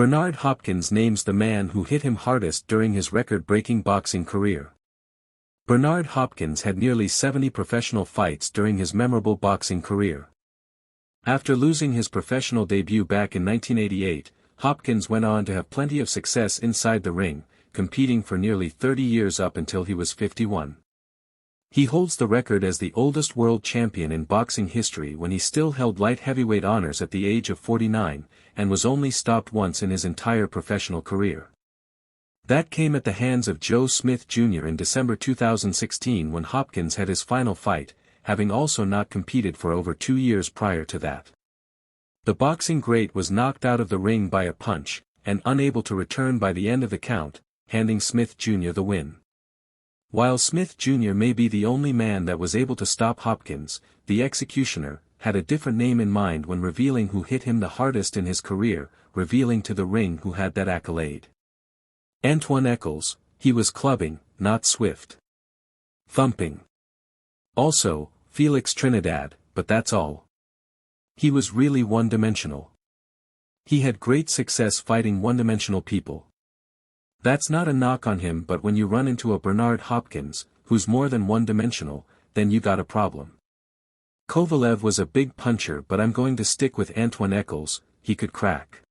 Bernard Hopkins names the man who hit him hardest during his record-breaking boxing career. Bernard Hopkins had nearly 70 professional fights during his memorable boxing career. After losing his professional debut back in 1988, Hopkins went on to have plenty of success inside the ring, competing for nearly 30 years up until he was 51. He holds the record as the oldest world champion in boxing history when he still held light heavyweight honors at the age of 49, and was only stopped once in his entire professional career. That came at the hands of Joe Smith Jr. in December 2016 when Hopkins had his final fight, having also not competed for over 2 years prior to that. The boxing great was knocked out of the ring by a punch, and unable to return by the end of the count, handing Smith Jr. the win. While Smith Jr. may be the only man that was able to stop Hopkins, the executioner had a different name in mind when revealing who hit him the hardest in his career, revealing to the ring who had that accolade. Antoine Eccles, he was clubbing, not swift. Thumping. Also, Felix Trinidad, but that's all. He was really one-dimensional. He had great success fighting one-dimensional people. That's not a knock on him, but when you run into a Bernard Hopkins, who's more than one-dimensional, then you got a problem. Kovalev was a big puncher, but I'm going to stick with Antoine Eccles, he could crack.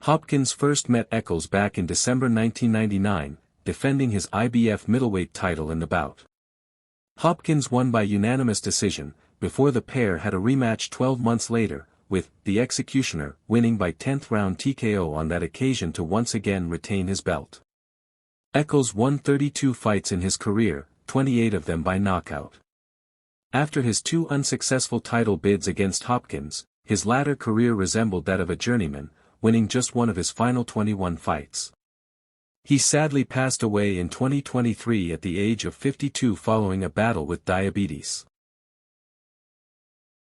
Hopkins first met Eccles back in December 1999, defending his IBF middleweight title in the bout. Hopkins won by unanimous decision, before the pair had a rematch 12 months later, with the executioner winning by 10th round TKO on that occasion to once again retain his belt. Eccles won 32 fights in his career, 28 of them by knockout. After his 2 unsuccessful title bids against Hopkins, his latter career resembled that of a journeyman, winning just one of his final 21 fights. He sadly passed away in 2023 at the age of 52 following a battle with diabetes.